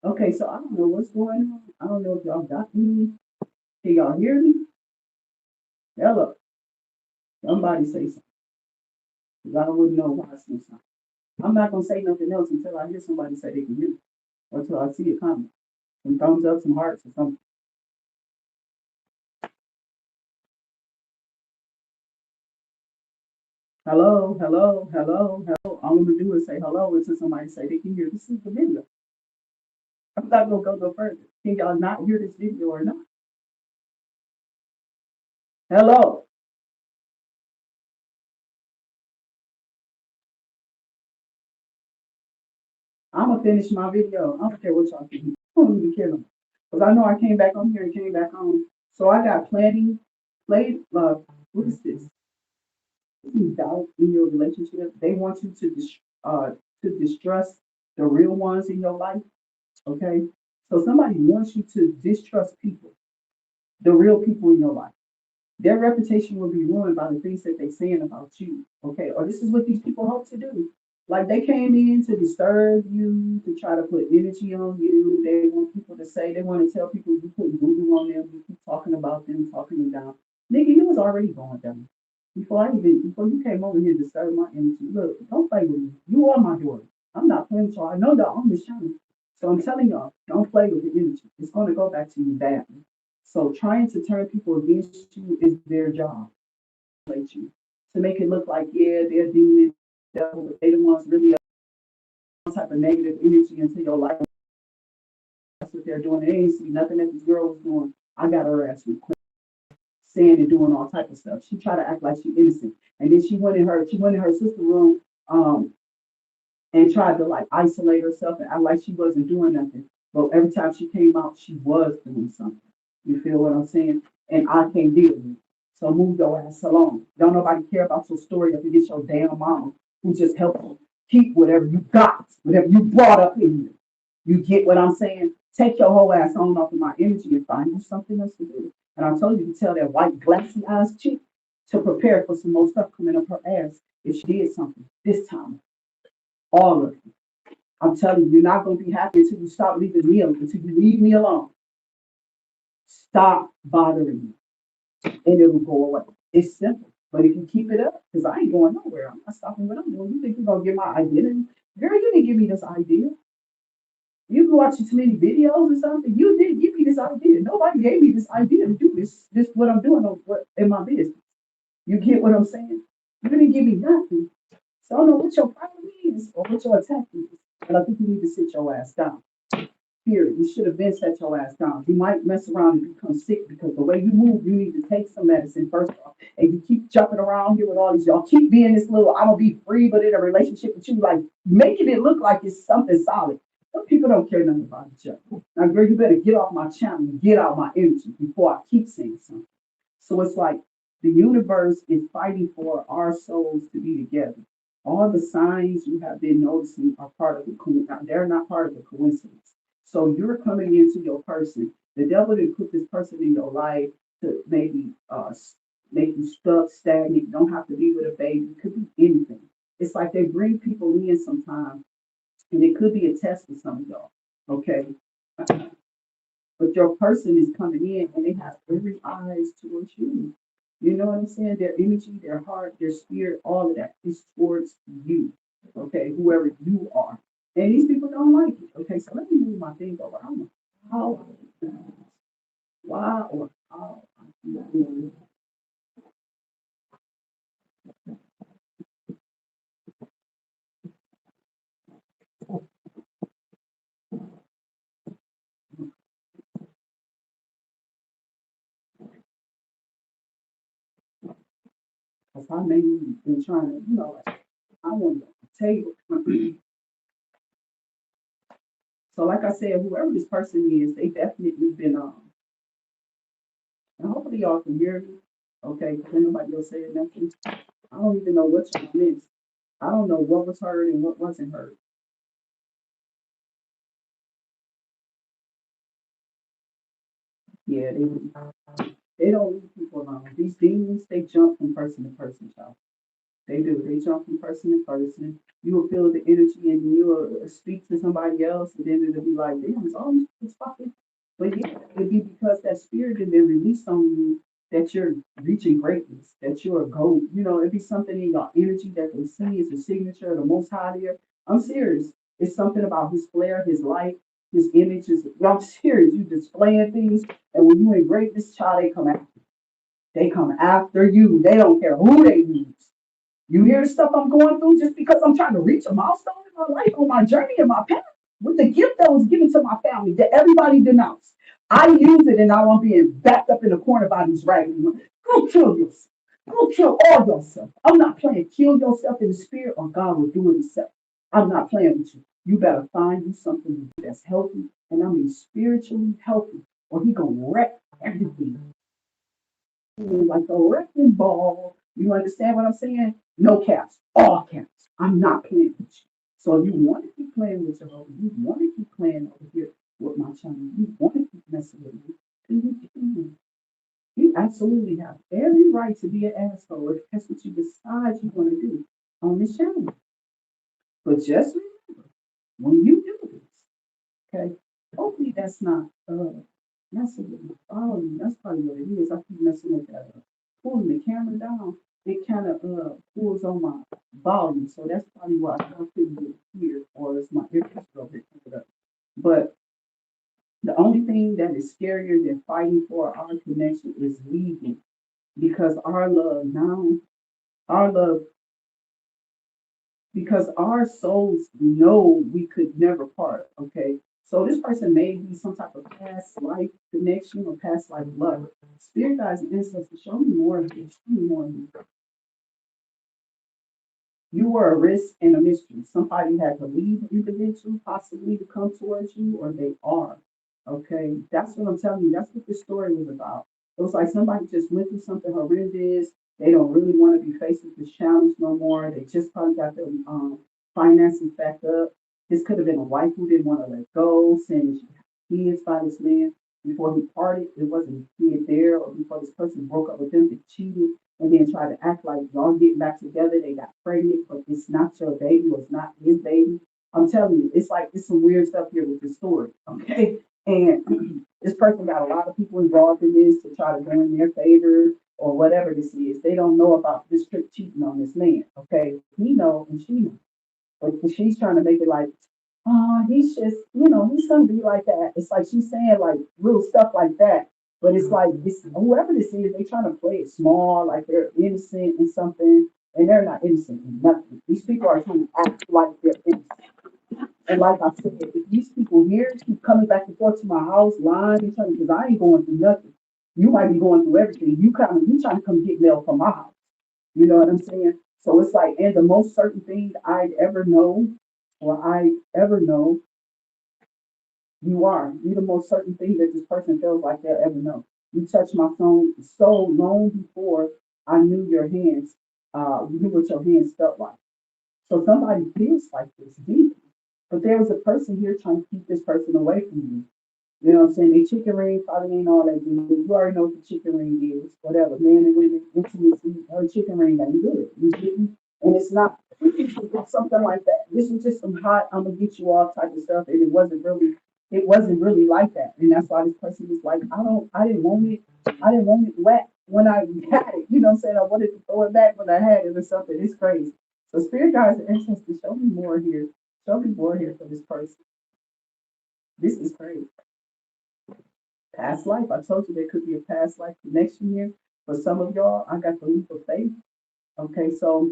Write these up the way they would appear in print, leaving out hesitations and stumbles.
Okay, so I don't know what's going on. I don't know if y'all got me. Can y'all hear me? Hello. Somebody say something. Because I wouldn't know why I say something. I'm not gonna say nothing else until I hear somebody say they can hear me. Or until I see a comment. Some thumbs up, some hearts, or something. Hello, hello, hello, hello. All I'm gonna do is say hello until somebody say they can hear. This is the video. I'm not gonna go no further. Can y'all not hear this video or not? Hello. I'm gonna finish my video. I don't care what y'all think. I don't even care. Because I know I came back on here and came back on. So I got what is this? Doubt in your relationship. They want you to distrust the real ones in your life. Okay. So somebody wants you to distrust people, the real people in your life. Their reputation will be ruined by the things that they're saying about you. Okay. Or this is what these people hope to do. Like they came in to disturb you, to try to put energy on you. They want people to say, they want to tell people you put voodoo on them, you keep talking about them, talking them down. Nigga, you was already going down. Before you came over here to disturb my energy. Look, don't play with me. You are my daughter. I'm not playing with y'all. I know y'all on this channel. So I'm telling y'all, don't play with the energy. It's going to go back to you badly. So trying to turn people against you is their job. Like you to make it look like yeah they're demons, devil, but they the ones really some type of negative energy into your life. That's what they're doing. They ain't see nothing that this girl was doing. I got her ass with saying and doing all type of stuff. She tried to act like she innocent, and then she went in her sister room and tried to like isolate herself and act like she wasn't doing nothing. But every time she came out, she was doing something. You feel what I'm saying? And I can't deal with it. So move your ass along. Don't nobody care about your story if you get your damn mom who just helped you keep whatever you got, whatever you brought up in you. You get what I'm saying? Take your whole ass on off of my energy and find you something else to do. And I told you to tell that white glassy eyes chick to prepare for some more stuff coming up her ass if she did something this time. All of it. I'm telling you, you're not going to be happy until you stop leaving me alone, until you leave me alone. Stop bothering me and it will go away. It's simple. But if you keep it up, because I ain't going nowhere, I'm not stopping what I'm doing. You think you're going to get my identity? Girl, you didn't give me this idea. You been watching too many videos or something. You didn't give me this idea. Nobody gave me this idea to do this what I'm doing or what in my business. You get what I'm saying? You didn't give me nothing. So I don't know what your problem is or what your attack is. But I think you need to sit your ass down. Period. You should have been set your ass down. You might mess around and become sick because the way you move, you need to take some medicine first off. And you keep jumping around here with all these y'all keep being this little I'm gonna be free, but in a relationship with you, like making it look like it's something solid. Some people don't care nothing about each other. Now, girl, you better get off my channel and get out my energy before I keep saying something. So it's like the universe is fighting for our souls to be together. All the signs you have been noticing are part of they're not part of the coincidence. So you're coming into your person. The devil didn't put this person in your life to maybe make you stuck, stagnant. You don't have to be with a baby. It could be anything. It's like they bring people in sometimes, and it could be a test for some of y'all. Okay. But your person is coming in and they have every eyes towards you. You know what I'm saying? Their energy, their heart, their spirit, all of that is towards you. Okay, whoever you are. And these people don't like it. Okay, so let me move my thing over. I don't know how, why, or how I'm doing. Because I may have been trying to, like, I want to table. So, like I said, whoever this person is, they definitely been and hopefully y'all can hear me. Okay, because nobody else saying nothing. I don't even know what y'all missed. I don't know what was heard and what wasn't heard. Yeah, they don't leave people alone. These demons, they jump from person to person, child. They do. They jump from person to person. You will feel the energy and you will speak to somebody else, and then it'll be like, damn, it's all it's fucking. But yeah, it'll be because that spirit has been released on you that you're reaching greatness, that you're a goat. You know, it'd be something in your energy that they see is the signature of the most high there. I'm serious. It's something about his flair, his light, his image is, I'm serious. You displaying things, and when you in greatness, child, they come after. They come after you. They don't care who they use. You hear the stuff I'm going through just because I'm trying to reach a milestone in my life, on my journey, in my path, with the gift that was given to my family that everybody denounced. I use it and now I'm being backed up in the corner by these raggedy men. Go kill yourself. Go kill all yourself. I'm not playing. Kill yourself in the spirit or God will do it himself. I'm not playing with you. You better find you something that's healthy, and I mean spiritually healthy, or he gonna wreck everything like a wrecking ball. You understand what I'm saying? No caps, all caps. I'm not playing with you. So if you want to keep playing with your husband, you want to keep playing over here with my child, you want to keep messing with me, then you can. You absolutely have every right to be an asshole if that's what you decide you want to do on this channel. But just remember, when you do this, okay, hopefully that's not messing with my volume. That's probably what it is. I keep messing with that. Pulling the camera down, it kind of pulls on my volume. So that's probably why I couldn't get here, or it's my earpiece over here. But the only thing that is scarier than fighting for our connection is leaving, because our love now, our love, because our souls know we could never part. Okay. So this person may be some type of past life connection or past life love. Spirit guides and ancestors, show me more of this. Show me more of this. You were a risk and a mystery. Somebody had to leave the individual possibly to come towards you, or they are. Okay, that's what I'm telling you. That's what this story was about. It was like somebody just went through something horrendous. They don't really want to be faced with this challenge no more. They just probably got their finances backed up. This could have been a wife who didn't want to let go, saying she had kids by this man before he parted. It wasn't a kid there, or before this person broke up with them, they cheated and then try to act like y'all getting back together. They got pregnant, but it's not your baby or it's not his baby. I'm telling you, it's like it's some weird stuff here with this story. Okay. And this person got a lot of people involved in this to try to go in their favor or whatever this is. They don't know about this trick cheating on this man. Okay. He know and she knows. But she's trying to make it like, oh, he's just, he's gonna be like that. It's like she's saying like little stuff like that. But it's like this whoever this is, they trying to play it small, like they're innocent in something, and they're not innocent in nothing. These people are trying to act like they're innocent. And like I said, if these people here keep coming back and forth to my house, lying and trying, because I ain't going through nothing. You might be going through everything. You trying to come get mail from my house. You know what I'm saying? So it's like, and the most certain thing I'd ever know, or I ever know, you are. You're the most certain thing that this person feels like they'll ever know. You touched my phone so long before I knew your hands, you knew what your hands felt like. So somebody feels like this deeply. But there's a person here trying to keep this person away from you. You know what I'm saying? The chicken ring probably ain't all that good. You already know what the chicken ring is. Whatever. Man and women, intimacy, her chicken ring ain't good. You didn't? And it's not it's something like that. This was just some hot, I'm gonna get you all type of stuff. And it wasn't really like that. And that's why this person was like, I didn't want it wet when I had it. You know what I'm saying? I wanted to throw it back when I had it or something. It's crazy. So spirit guides and ancestors, show me more here. Show me more here for this person. This is crazy. Past life. I told you there could be a past life connection here. For some of y'all, I got the leap of faith. Okay, so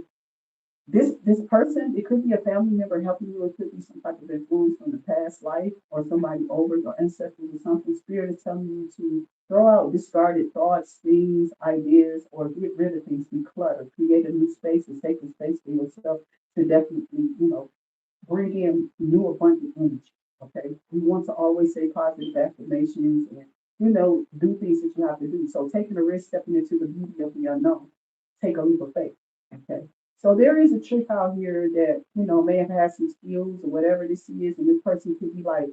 this person, it could be a family member helping you, it could be some type of influence from the past life or somebody over your ancestors or something. Spirit is telling you to throw out discarded thoughts, things, ideas, or get rid of things, declutter, create a new space, a sacred space for yourself to definitely, bring in new abundant energy. Okay. We want to always say positive affirmations and, do things that you have to do. So taking a risk, stepping into the beauty of the unknown, take a leap of faith. Okay. So there is a trick out here that, may have had some skills or whatever this is, and this person could be like,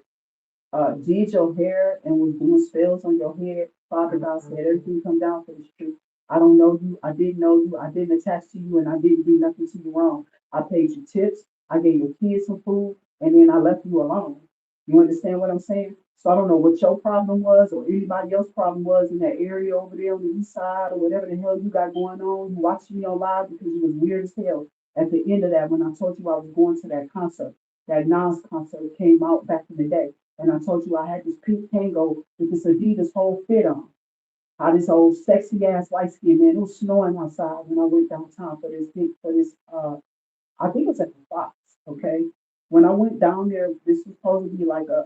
did your hair and was doing spells on your head. Father God said everything come down for this truth. I don't know you. I didn't know you. I didn't attach to you, and I didn't do nothing to you wrong. I paid you tips. I gave your kids some food, and then I left you alone. You understand what I'm saying? So I don't know what your problem was or anybody else's problem was in that area over there on the east side or whatever the hell you got going on. You watched me on live because you was weird as hell. At the end of that, when I told you I was going to that concert, that Nas concert came out back in the day, and I told you I had this pink tango with this Adidas whole fit on. How this old sexy ass light skin man, it was snowing outside when I went downtown for this big for this I think it's at the Fox, okay? When I went down there, this was supposed to be like a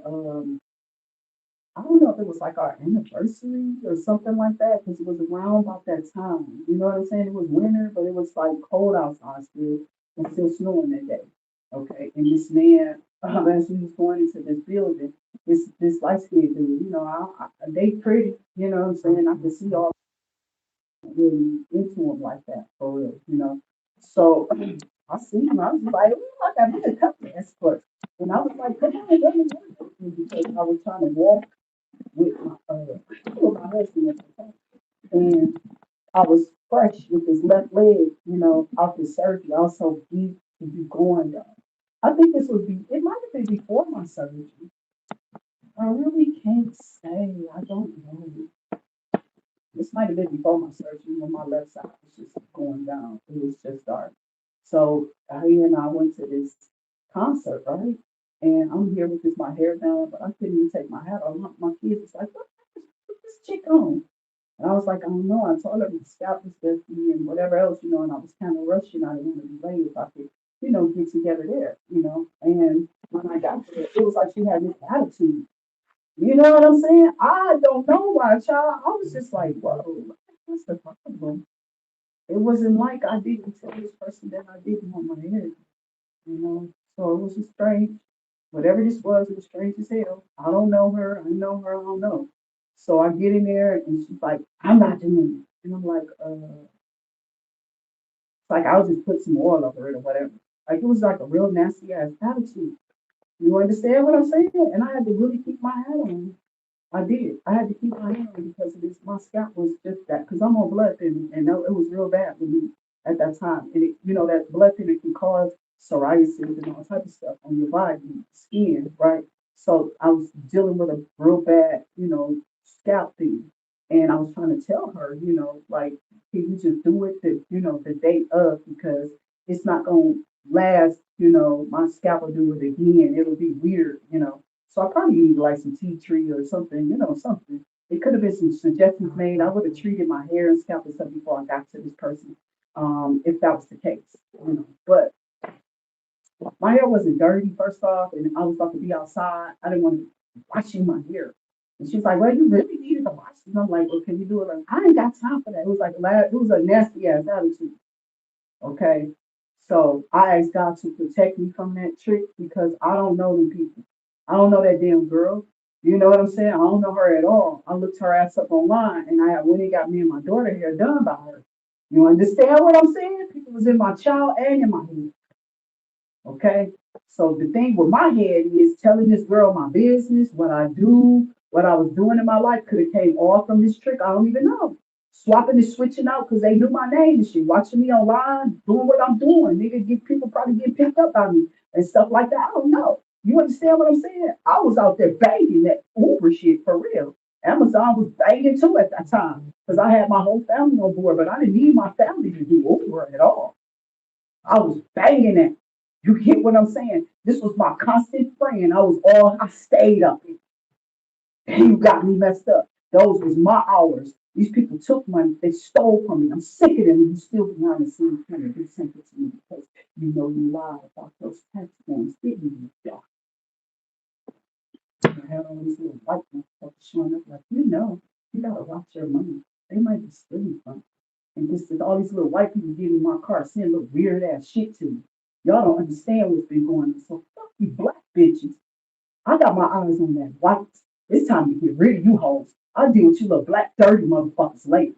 I don't know if it was like our anniversary or something like that, because it was around about that time. You know what I'm saying? It was winter, but it was like cold outside still and still snowing that day. Okay. And this man, as we was going into this building, this light skinned dude, they pretty, you know what I'm saying? I could see all really into him like that for real. So I seen him, I was like, "Ooh, I got me a couple of escorts." And I was like, come on, let me work with you, because I was trying to walk with my husband at the time. And I was fresh with his left leg, off the surgery. I was so deep to be going though. I think it might have been before my surgery. I really can't say. I don't know. This might have been before my surgery when my left side was just going down. It was just dark. So he and I went to this concert, right? And I'm here with my hair down, but I couldn't even take my hat off. My kids was like, "What this chick on?" And I was like, "I don't know." I told her my scalp was dirty and whatever else, and I was kind of rushing. I didn't want to be late if I could, get together there. And when I got there, it was like she had this attitude. You know what I'm saying? I don't know why, child. I was just like, whoa, what's the problem? It wasn't like I didn't tell this person that I didn't want my hair. So it was just strange. Whatever this was, it was strange as hell. I don't know her. I know her. I don't know. So I get in there and she's like, "I'm not doing it." And I'm like, it's like I'll just put some oil over it or whatever. Like it was like a real nasty ass attitude. You understand what I'm saying? And I had to really keep my hat on. I did. I had to keep my hand on because of this. My scalp was just that because I'm on blood thinning, and it was real bad for me at that time. And that blood thinning can cause psoriasis and all type of stuff on your body, skin, right? So I was dealing with a real bad, scalp thing, and I was trying to tell her, like, can you just do it the day of because it's not gonna last. My scalp will do it again. It'll be weird. So I probably need like some tea tree or something, something. It could have been some suggestions made. I would have treated my hair and scalp and stuff before I got to this person, if that was the case. But my hair wasn't dirty, first off, and I was about to be outside. I didn't want to washing my hair. And she's like, "Well, you really needed to wash it." And I'm like, "Well, can you do it?" Like, I ain't got time for that. It was like it was a nasty ass attitude. Okay. So I asked God to protect me from that trick because I don't know them people. I don't know that damn girl. You know what I'm saying? I don't know her at all. I looked her ass up online and I went and got me and my daughter hair done by her. You understand what I'm saying? People was in my child and in my head. Okay. So the thing with my head is telling this girl my business, what I do, what I was doing in my life could have came all from this trick. I don't even know. Swapping and switching out because they knew my name and shit. Watching me online, doing what I'm doing. Nigga, get people probably get picked up by me and stuff like that. I don't know. You understand what I'm saying? I was out there banging that Uber shit for real. Amazon was banging too at that time because I had my whole family on board, but I didn't need my family to do Uber at all. I was banging it. You get what I'm saying? This was my constant friend. I stayed up. And you got me messed up. Those was my hours. These people took money. They stole from me. I'm sick of them. And you still behind the scenes trying to do something to me because you lied about those tax forms, didn't you? Yeah. I had all these little white motherfuckers showing up like, you gotta watch your money. They might be stealing from you. And this is all these little white people getting in my car saying little weird ass shit to me. Y'all don't understand what's been going on. So fuck you black bitches. I got my eyes on that white. It's time to get rid of you hoes. I'll deal with you little black dirty motherfuckers later.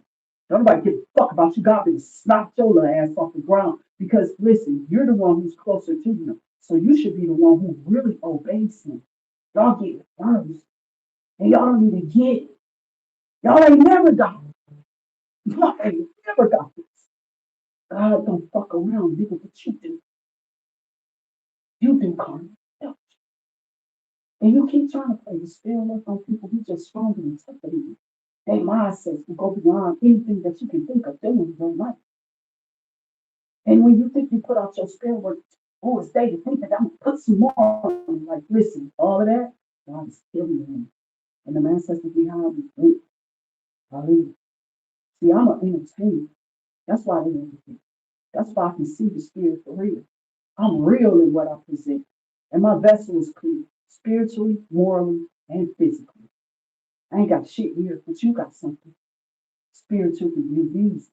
Don't nobody give a fuck about you. God been knocked your little ass off the ground. Because listen, you're the one who's closer to him. So you should be the one who really obeys him. Y'all get first. And y'all don't even get it. Y'all ain't never done. never got this. God don't fuck around, nigga, but you do. You do, karma. Yeah. And you keep trying to play the spell work on people who just stronger and tougher than you. Their mindsets will go beyond anything that you can think of doing in your life. And when you think you put out your spell work, oh, it's day to think that I'm gonna put some more on. Like, listen, all of that, God is killing me. And the ancestors behind me, hallelujah. See, I'm an entertainer. That's why they everything. That's why I can see the spirit for real. I'm real in what I present. And my vessel is clear, spiritually, morally, and physically. I ain't got shit here, but you got something. Spiritual disease.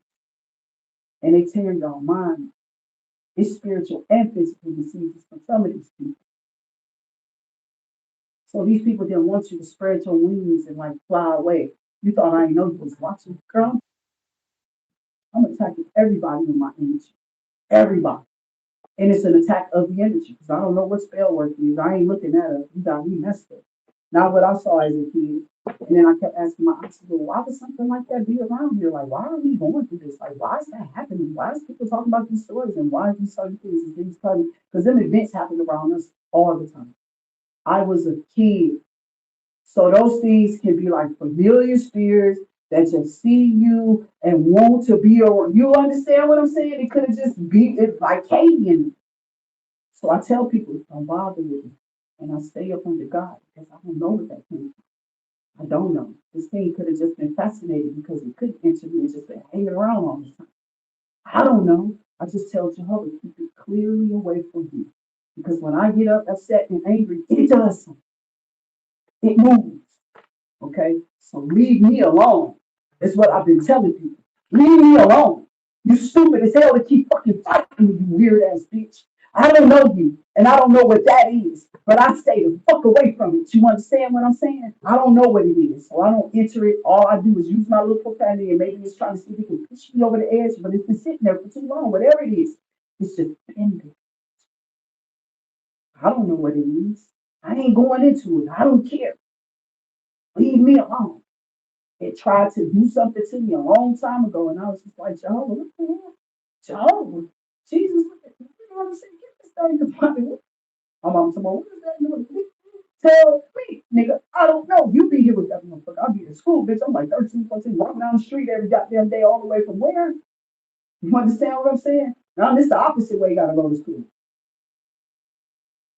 And they tear your mind. It's spiritual and physical diseases for some of these people. So these people didn't want you to spread your wings and like fly away. You thought I didn't know you was watching. Girl, I'm attacking everybody in my energy. Everybody. And it's an attack of the energy because I don't know what spell work is. I ain't looking at it. You got me messed up. Not what I saw as a kid. And then I kept asking my auntie, well, why would something like that be around here? Like, why are we going through this? Like, why is that happening? Why is people talking about these stories? And why are these certain things and things coming? Because them events happen around us all the time. I was a kid. So those things can be like familiar spirits that just see you and want to be around. You understand what I'm saying? It could have just be it like Canadian. So I tell people, don't bother with me. And I stay up under God because I don't know what that came from. I don't know. This thing could have just been fascinated because it could enter me and just been hanging around all the time. I don't know. I just tell Jehovah, keep it clearly away from you. Because when I get up upset and angry, it does something. It moves. Okay? So leave me alone. That's what I've been telling people. Leave me alone. You stupid as hell to keep fucking fighting me, you weird ass bitch. I don't know you, and I don't know what that is, but I stay the fuck away from it. You understand what I'm saying? I don't know what it is, so I don't enter it. All I do is use my little profanity, and maybe it's trying to see if it can push me over the edge, but it's been sitting there for too long. Whatever it is, it's just pending. I don't know what it is. I ain't going into it. I don't care. Leave me alone. It tried to do something to me a long time ago, and I was just like, Jehovah, what the hell? Jehovah, Jesus, what the hell? Get this thing to body. I'm on tomorrow. What is that doing? Tell me, nigga, I don't know. You be here with that motherfucker. I'll be in school, bitch. I'm like 13, 14, walking down the street every goddamn day, all the way from where? You understand what I'm saying? Now, this is the opposite way you gotta go to school.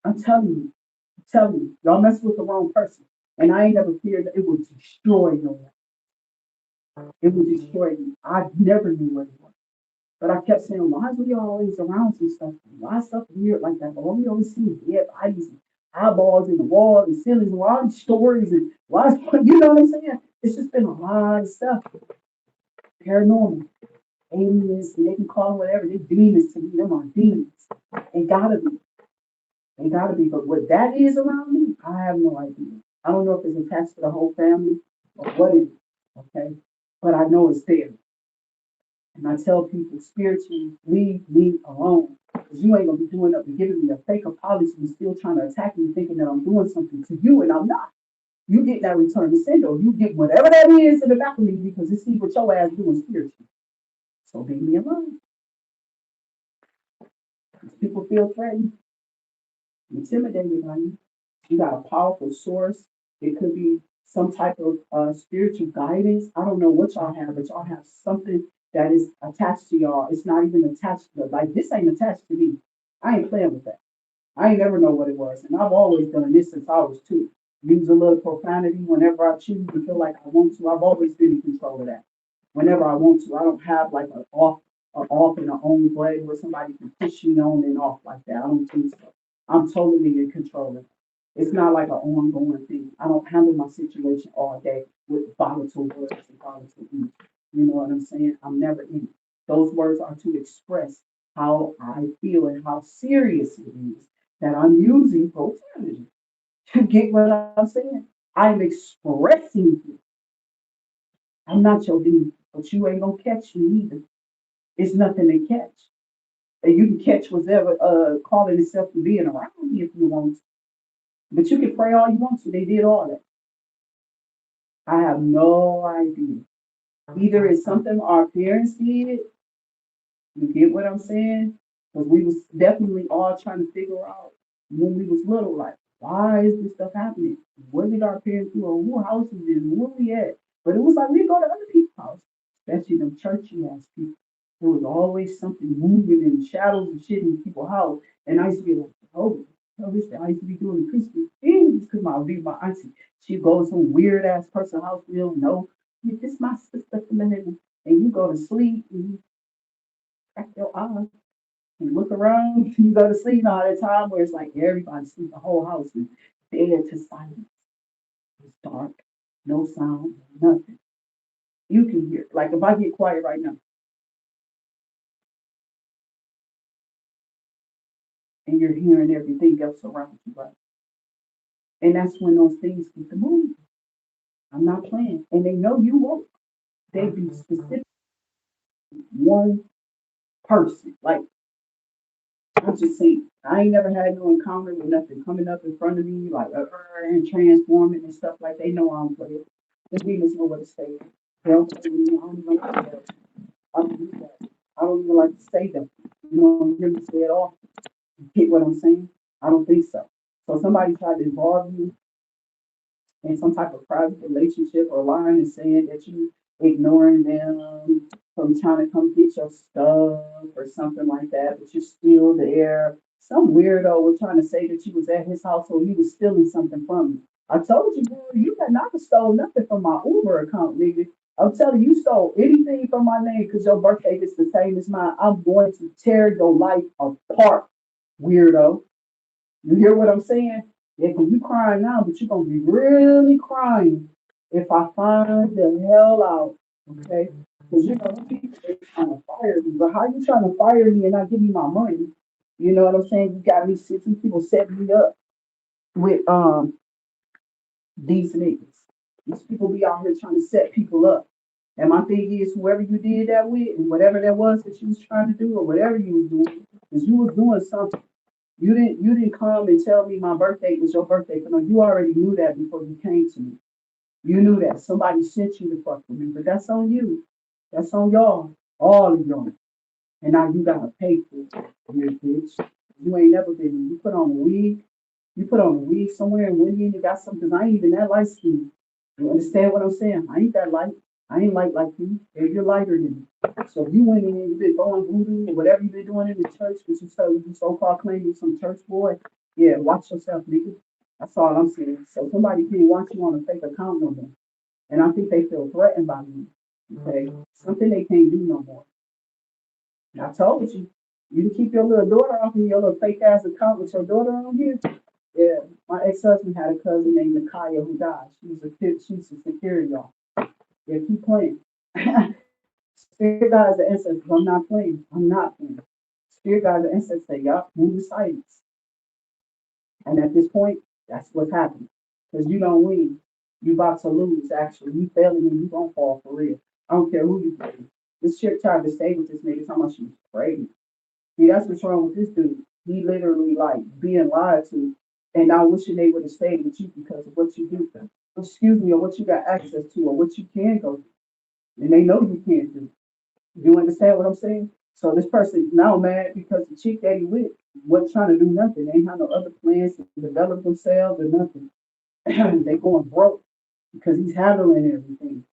I'm telling you, y'all mess with the wrong person. And I ain't never feared that it would destroy your life. It would destroy you. I never knew what it was. But I kept saying, why is we always around some stuff? Why is stuff weird like that? But why we always see dead bodies and eyeballs in the wall and ceilings and all these stories and why is, you know what I'm saying? It's just been a lot of stuff. Paranormal, aliens, and they can call them whatever. They're demons to me. Them are demons. They gotta be. They gotta be. But what that is around me, I have no idea. I don't know if it's attached to the whole family or what it is. Okay. But I know it's there. And I tell people spiritually, leave me alone. Because you ain't gonna be doing up and giving me a fake apology and still trying to attack me thinking that I'm doing something to you and I'm not. You get that return to sender. You get whatever that is in the back of me because it sees what your ass doing spiritually. So leave me alone. If people feel threatened, intimidated by you. You got a powerful source. It could be some type of spiritual guidance. I don't know what y'all have, but y'all have something that is attached to y'all. It's not even attached to like this ain't attached to me. I ain't playing with that. I ain't never know what it was, and I've always done this since I was two. Use a little profanity whenever I choose to feel like I want to. I've always been in control of that. Whenever I want to, I don't have like an off and an on blade where somebody can push me on and off like that. I don't think so. I'm totally in control of it. It's not like an ongoing thing. I don't handle my situation all day with volatile words and volatile energy. You know what I'm saying? I'm never in it. Those words are to express how I feel and how serious it is that I'm using profanity. You get what I'm saying? I'm expressing it. I'm not your demon, but you ain't gonna catch me either. It's nothing to catch. And you can catch whatever calling itself to being around me if you want to. But you can pray all you want to. They did all that. I have no idea. Either it's something our parents did, you get what I'm saying? Because we was definitely all trying to figure out when we was little, like, why is this stuff happening? What did our parents do? Or who house is this? Where we at? But it was like we go to other people's house, especially them churchy ass people. There was always something moving in shadows and shit in people's house. And I used to be like, oh, tell this I used to be doing the Christmas things because my auntie, she goes to some weird ass person's house we don't know. This my sister from the heaven. And you go to sleep and you crack your eyes and look around, you go to sleep all the time where it's like everybody sleep, the whole house is dead to silence. It's dark, no sound, nothing. You can hear. Like if I get quiet right now and you're hearing everything else around you, right? And that's when those things get to move. I'm not playing. And they know you won't. They be specific one person. Like I'm just saying, I ain't never had no encounter with nothing coming up in front of me, like and transforming and stuff like they know I'm playing. The demons know what to say. They don't tell me, I don't even like that. I don't do that. I don't even like to say them. You don't hear me say it all. You get what I'm saying? I don't think so. So somebody tried to involve you in some type of private relationship or lying and saying that you ignoring them from trying to come get your stuff or something like that, but you're still there. Some weirdo was trying to say that you was at his house so he was stealing something from you. I told you, girl, you had not stole nothing from my Uber account, nigga. I'm telling you, stole anything from my name because your birthday is the same as mine. I'm going to tear your life apart, weirdo. You hear what I'm saying? Yeah, 'cause you crying now, but you're gonna be really crying if I find the hell out. Okay? Because you know people they trying to fire me. But how you trying to fire me and not give me my money? You know what I'm saying? You got me sitting people setting me up with these niggas. These people be out here trying to set people up. And my thing is whoever you did that with and whatever that was that you was trying to do or whatever you was doing, because you was doing something. You didn't come and tell me my birthday was your birthday. No, you already knew that before you came to me. You knew that. Somebody sent you to fuck with me, but that's on you. That's on y'all. All of y'all. And now you gotta pay for it, you bitch. You ain't never been. You put on a wig. You put on a wig somewhere and went in and got something. I ain't even that light skinned. You understand what I'm saying? I ain't that light. I ain't light like you. Hey, you're lighter than me. So if you went in and you been going voodoo or whatever you been doing in the church, because you so-called claim you some church boy, yeah, watch yourself, nigga. That's all I'm saying. So somebody can't watch you on a fake account no more. And I think they feel threatened by me. Okay? Something they can't do no more. And I told you, you can keep your little daughter off of your little fake ass account with your daughter on here. Yeah, my ex-husband had a cousin named Nakaya who died. She's a security y'all. Yeah, keep playing. Spirit guides the ancestors. I'm not playing. I'm not playing. Spirit guides the ancestors say, y'all move to silence. And at this point, that's what's happening. Because you don't win. You about to lose, actually. You failing and you gonna fall for real. I don't care who you play. This chick tried to stay with this nigga talking about she was pregnant. See, that's what's wrong with this dude. He literally like being lied to and now wishing they would have stayed with you because of what you do. Excuse me, or what you got access to or what you can go do. And they know you can't do. You understand what I'm saying? So this person now mad because the chick that he with wasn't trying to do nothing. They ain't have no other plans to develop themselves or nothing. They going broke because he's handling everything.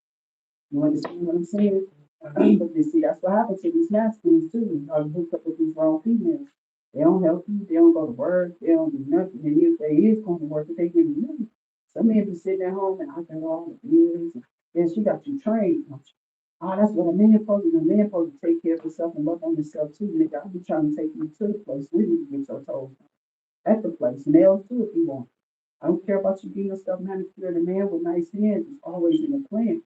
You understand what I'm saying? But you see, that's what happens to these masculines too. Are hooked up with these wrong females. They don't help you. They don't go to work. They don't do nothing. And if they is going to work, if they give you money, some men be sitting at home and I got all the bills. And she got you trained. Oh, that's what a man supposed to do. A man supposed to take care of himself and love on himself too. Nigga, I be trying to take you to the place. We need to get your toes at the place. Nails too if you want. I don't care about you getting yourself manicured. A man with nice hands is always in the plan.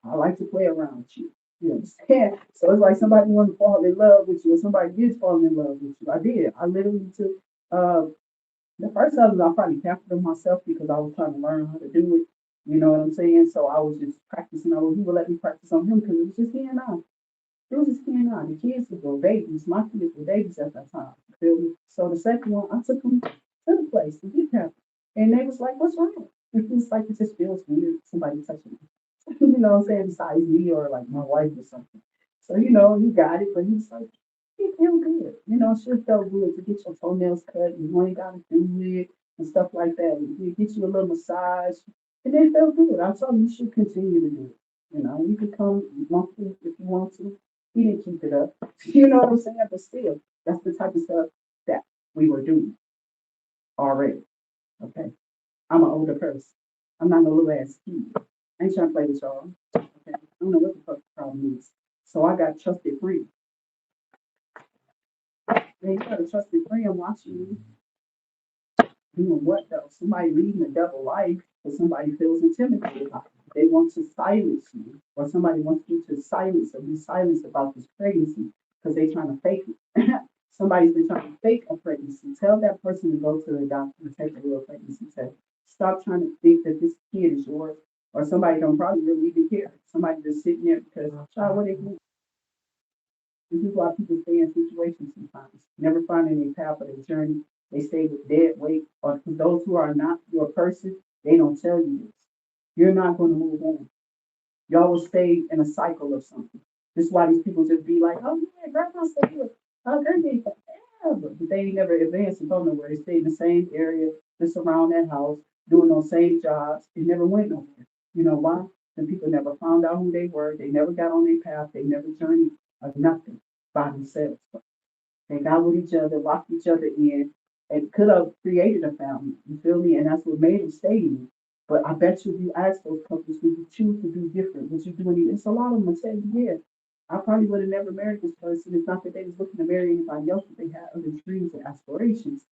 I like to play around with you. You understand? So it's like somebody want to fall in love with you, or somebody did fall in love with you. I did. I literally took the first husband. I probably captured him myself because I was trying to learn how to do it. You know what I'm saying? So I was just practicing. He would let me practice on him because it was just he and I. It was just he and I. The kids were babies. My kids were babies at that time. You feel me? So the second one, I took him to the place to get him, and they was like, "What's wrong?" It was like it just feels weird. Somebody touching me. you know what I'm saying, besides me or like my wife or something. So, he got it, but he's like, he feel good. It sure felt good to get your toenails cut and you ain't gotta do it and stuff like that. And he get you a little massage. And it felt good. I told him you should continue to do it. You could come monthly if you want to. He didn't keep it up. You know what I'm saying? But still, that's the type of stuff that we were doing already. Okay. I'm an older person. I'm not no little ass kid. I ain't trying to play with y'all. Okay. I don't know what the fuck the problem is. So I got trusted friends. Man, you got a trusted friend watching you doing what though? Somebody reading the devil life, or somebody feels intimidated by it. They want to silence you, or somebody wants you to silence or be silenced about this pregnancy because they're trying to fake it. Somebody's been trying to fake a pregnancy. Tell that person to go to the doctor and take a real pregnancy test. Stop trying to think that this kid is yours, or somebody don't probably really even care. Somebody just sitting there because, child, what they do. This is why people stay in situations sometimes, never finding a path of their journey. They stay with dead weight, or for those who are not your person, they don't tell you this. You're not going to move on. Y'all will stay in a cycle of something. This is why these people just be like, oh yeah, grandma stayed with her granddaddy forever. But they ain't never advanced and go nowhere. They stay in the same area, just around that house, doing those same jobs. It never went nowhere. You know why? The people never found out who they were. They never got on their path. They never journeyed of nothing by themselves. They got with each other, locked each other in, and could have created a family. You feel me? And that's what made them stay in it. But I bet you if you ask those couples, would you choose to do different? Would you do any? It's a lot of them will tell you, yeah, I probably would have never married this person. It's not that they was looking to marry anybody else, but they had other dreams and aspirations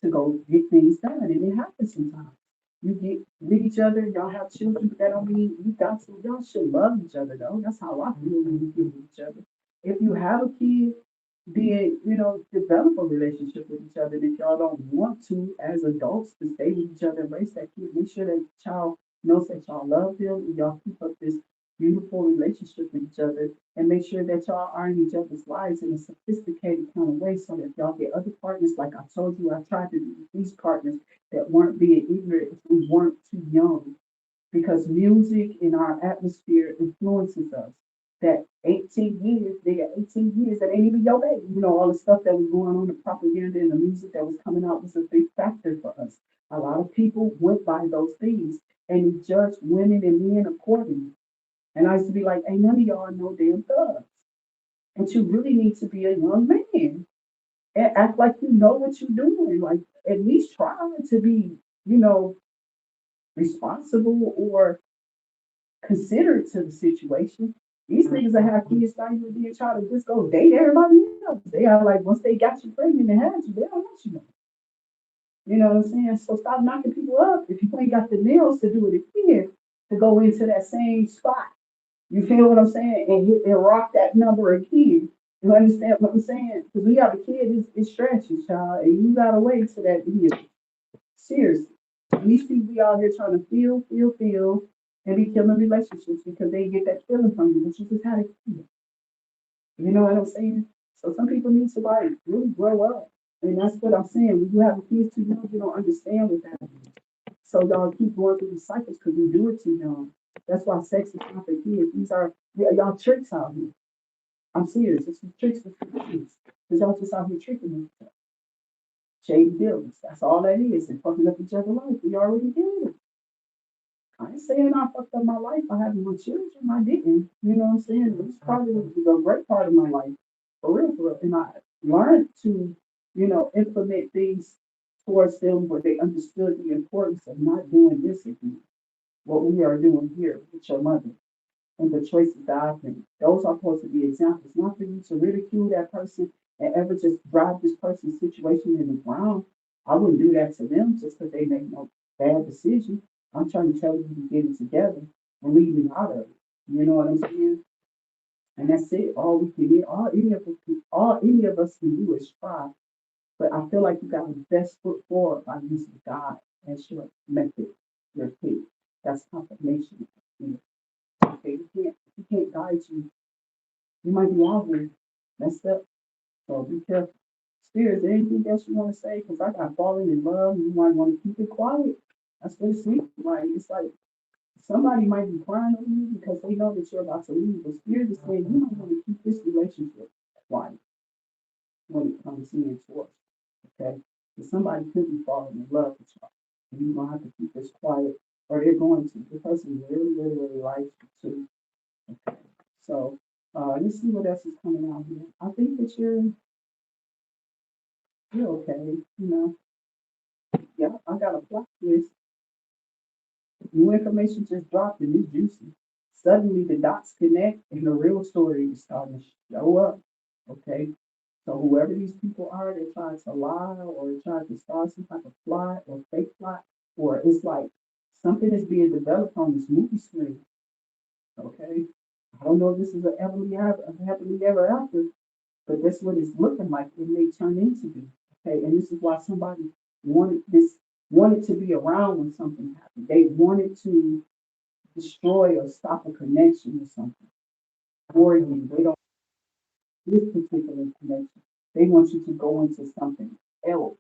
to go get things done. And it happens sometimes. You get with each other, y'all have children, but that don't mean you got to, y'all should love each other though. That's how I feel when you get with each other. If you have a kid, be it, develop a relationship with each other. And if y'all don't want to, as adults, to stay with each other, embrace that kid, make sure that child knows that y'all love them and y'all keep up this beautiful relationship with each other and make sure that y'all are in each other's lives in a sophisticated kind of way so that if y'all get other partners, like I told you, I tried to do these partners that weren't being ignorant if we weren't too young because music in our atmosphere influences us. That 18 years, they got 18 years that ain't even your baby. All the stuff that was going on, the propaganda and the music that was coming out was a big factor for us. A lot of people went by those things and judged women and men accordingly. And I used to be like, ain't none of y'all no damn thugs. And you really need to be a young man and act like you know what you're doing. Like at least try to be, you know, responsible or considerate to the situation. These niggas that have kids not even being trying to just go date everybody else. They are like once they got you pregnant and had you, they don't want you no. You know what I'm saying? So stop knocking people up if you ain't got the nails to do it again to go into that same spot. You feel what I'm saying? And hit and rock that number again. You understand what I'm saying? Because we have a kid, it stretches, child, and you gotta wait till that heals. Seriously. And these people be out here trying to feel, and be killing relationships because they get that feeling from you, but you just had a kid. You know what I'm saying? So some people need to like really grow up. And that's what I'm saying. When you have kids too young, you don't understand what that is. So y'all keep going through these cycles because you do it too young. That's why sex is not for kids. These are y'all tricks out here. I'm serious. It's tricks for kids. Because y'all just out here tricking them. Shady dealings. That's all that is. And fucking up each other's life. We already did it. I ain't saying I fucked up my life by having my children. I didn't. You know what I'm saying? It was probably the great part of my life. For real, for real. And I learned to, implement things towards them where they understood the importance of not doing this again. What we are doing here with your mother and the choices that I've made. Those are supposed to be examples, not for you to ridicule that person and ever just drive this person's situation in the ground. I wouldn't do that to them just because they make no bad decision. I'm trying to tell you to get it together and leave me out of it. You know what I'm saying? And that's it. All we can get, all any of us can do is try. But I feel like you got the best foot forward by using God as your method, your kid. That's confirmation. Okay, he can't guide you. You might be out here messed up. So be careful. Spirit, is there anything else you want to say? Because I got fallen in love and you might want to keep it quiet. That's what it seems like. It's like Somebody might be crying over you because they know that you're about to leave, but Spirit is saying you might want to keep this relationship quiet when it comes in towards you, okay? Because somebody could be falling in love with you, and you're going to have to keep this quiet, or they're going to. The person really, really, really likes you too, okay? So let's see what else is coming out here. I think that you're okay, you know. Yeah, I got a plot twist. New information just dropped and it's juicy. Suddenly the dots connect and the real story is starting to show up. Okay. So whoever these people are, they're trying to lie or they're trying to start some type of plot or fake plot, or it's like something is being developed on this movie screen. Okay. I don't know if this is a happily ever after, but that's what it's looking like it may turn into be. Okay. And this is why somebody wanted to be around when something happened. They wanted to destroy or stop a connection or something for you. They don't this particular connection. They want you to go into something else.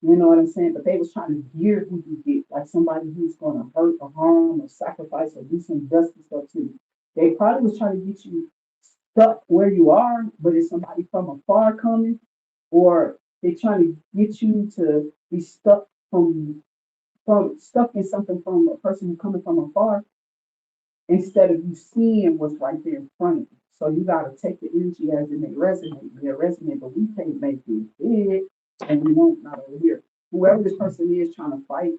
You know what I'm saying? But they was trying to gear who you get, like somebody who's gonna hurt or harm or sacrifice or do some dusty stuff to you. They probably was trying to get you stuck where you are, but it's somebody from afar coming, or they trying to get you to be stuck stuck in something from a person who coming from afar instead of you seeing what's right there in front of you. So you got to take the energy as it may resonate, but we can't make it big, and we won't not over here. Whoever this person is trying to fight,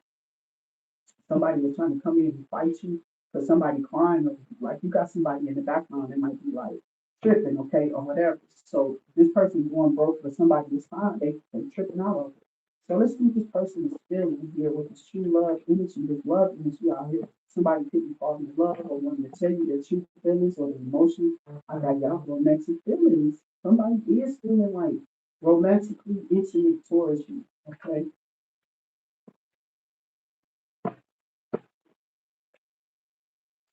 somebody was trying to come in and fight you for somebody crying, or like you got somebody in the background that might be like tripping, okay, or whatever. So this person's going broke for somebody that's fine, they tripping out of it. So let's see what this person is feeling here with this true love energy, this love energy out here. Somebody could be falling in love or wanting to tell you their true feelings or their emotions. I got y'all romantic feelings. Somebody is feeling like romantically intimate towards you. Okay.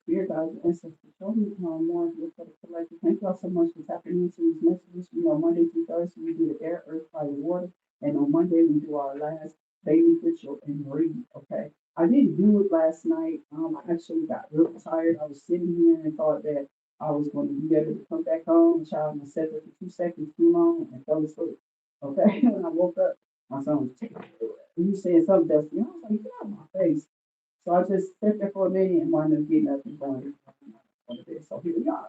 Dear God, ancestors, show me more of your collective. Thank y'all so much for tapping into these messages. We are Monday through Thursday, we do the air, earth, fire, water. And on Monday, we do our last daily ritual and read. Okay. I didn't do it last night. I actually got real tired. I was sitting here and thought that I was going to be able to come back home. Child, I sat there for 2 seconds too long and fell asleep. Okay. When I woke up, my son was taking it. You said something, Dusty. I was like, get out of my face. So I just sat there for a minute and wound up getting up and going on the bed. So here we are.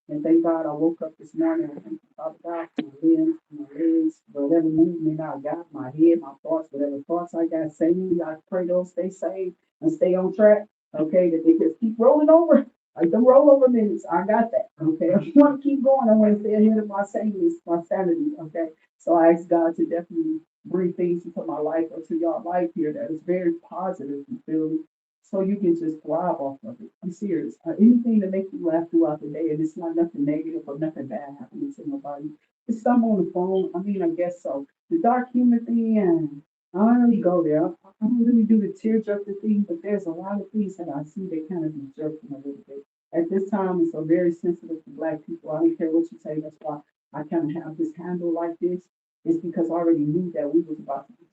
And thank God I woke up this morning. I thank you, Father God, for my limbs, my legs, whatever movement I got, my head, my thoughts, whatever thoughts I got saved. I pray those stay saved and stay on track. Okay, that they just keep rolling over. Like the rollover minutes, I got that. Okay, I want to keep going. I want to stay ahead of my sanity, my sanity. Okay, so I ask God to definitely bring things into my life or to your life here that is very positive. You feel me? So you can just thrive off of it. I'm serious. Anything to make you laugh throughout the day, and it's not nothing negative or nothing bad happening to nobody. It's something on the phone. I mean, I guess so. The dark humor thing, and I don't really go there. I don't really do the tearjerker thing, but there's a lot of things that I see they kind of be jerking a little bit. At this time, it's so very sensitive to Black people. I don't care what you say. That's why I kind of have this handle like this. It's because I already knew that we was about to be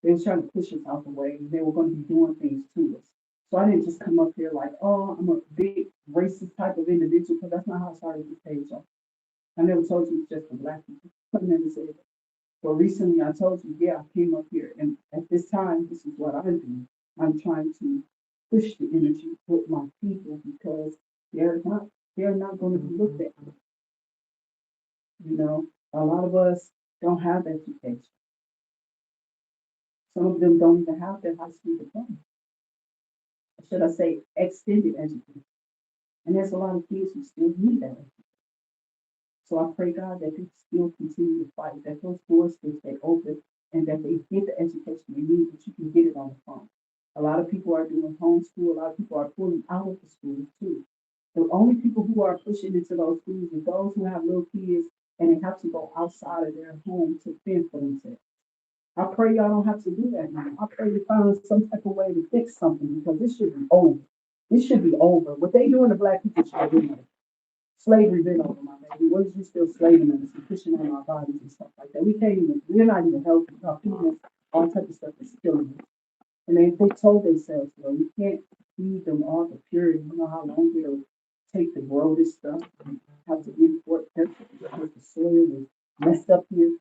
they was trying to push us out the way, and they were going to be doing things to us. So I didn't just come up here like, oh, I'm a big racist type of individual, because that's not how I started this page off. I never told you it's just for Black people. I never said that. But recently I told you, yeah, I came up here, and at this time, this is what I'm doing. I'm trying to push the energy with my people because they're not they're not going to be looked at. You know, a lot of us don't have education. Some of them don't even have their high school diploma. Should I say extended education? And there's a lot of kids who still need that. So I pray, God, that they still continue to fight, that those doors still stay open, and that they get the education they need, that you can get it on the phone. A lot of people are doing homeschool. A lot of people are pulling out of the schools too. The only people who are pushing into those schools are those who have little kids and they have to go outside of their home to fend for themselves. I pray y'all don't have to do that now. I pray you find some type of way to fix something because this should be over. This should be over. What they do in the Black people should be over. Slavery been over, my baby. What is you still slaving us and pushing on our bodies and stuff like that? We can't even, we're not even healthy. Our feeding all type of stuff is killing us. And they told themselves, well, you can't feed them all the purity. You know how long it'll take to grow this stuff. You have to import pesticides because the soil is messed up here.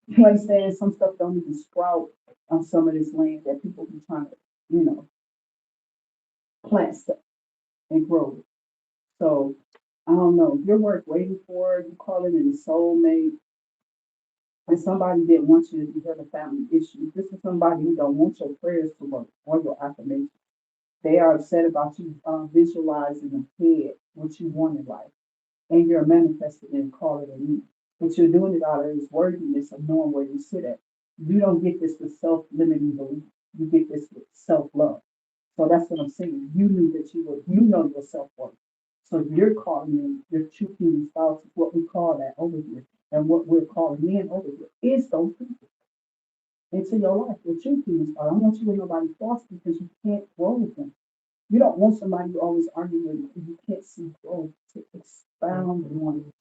You understand? Some stuff don't even sprout on some of this land that people be trying to, you know, plant stuff and grow it. So I don't know. Your work waiting for you calling it a soulmate, and somebody didn't want you to have a family issue. This is somebody who don't want your prayers to work or your affirmation. They are upset about you visualizing ahead what you want in life, and you're manifesting it and call it a need. But you're doing it out of this worthiness of knowing where you sit at. You don't get this with self-limiting belief. You get this with self-love. So that's what I'm saying. You knew that you were, you know your self-worth. So you're calling in your true human spouse, what we call that over here. And what we're calling in over here is those people into your life. Your true human spouse. I don't want you with nobody false because you can't grow with them. You don't want somebody you always argue with because you can't see growth to expound on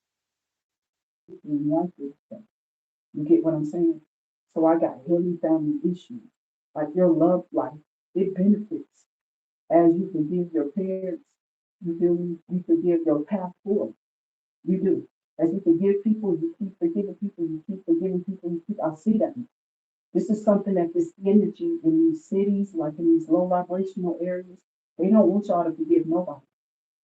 and like this thing. You get what I'm saying? So I got heavy family issues. Like your love life, it benefits as you forgive your parents. You do. You forgive your past forward. You do. As you forgive people, you keep forgiving people. You keep forgiving people. You keep. I see that. This is something that this energy in these cities, like in these low vibrational areas, they don't want y'all to forgive nobody.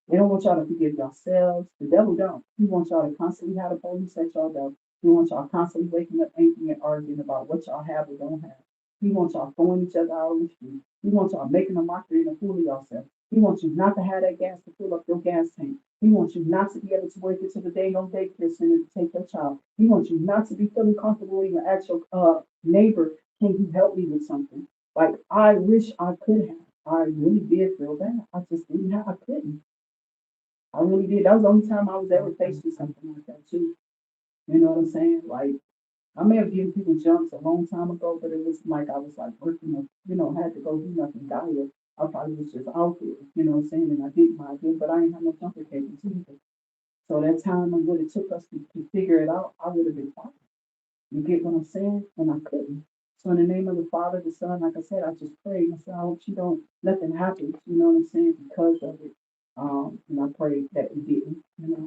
They don't want y'all to forgive yourselves. The devil don't. He wants y'all to constantly have the police at y'all door. He wants y'all constantly waking up angry and arguing about what y'all have or don't have. He wants y'all throwing each other out on the street. He wants y'all making a mockery and a fool of yourself. He wants you not to have that gas to fill up your gas tank. He wants you not to be able to wake into the day on daycare center to take your child. He wants you not to be feeling comfortable even ask your neighbor, can you help me with something? Like I wish I could have. I really did feel bad. I just didn't have. I couldn't. I really did. That was the only time I was ever faced with something like that too. You know what I'm saying? Like I may have given people jumps a long time ago, but it was like I was like working on, had to go do nothing dire. I probably was just out there, you know what I'm saying? And I did my good, but I ain't have no jumper cables either. So that time and what it took us to figure it out, I would have been fine. You get what I'm saying? And I couldn't. So in the name of the Father, the Son, like I said, I just prayed. I said, I hope you don't nothing happens, you know what I'm saying, because of it. And I prayed that it didn't.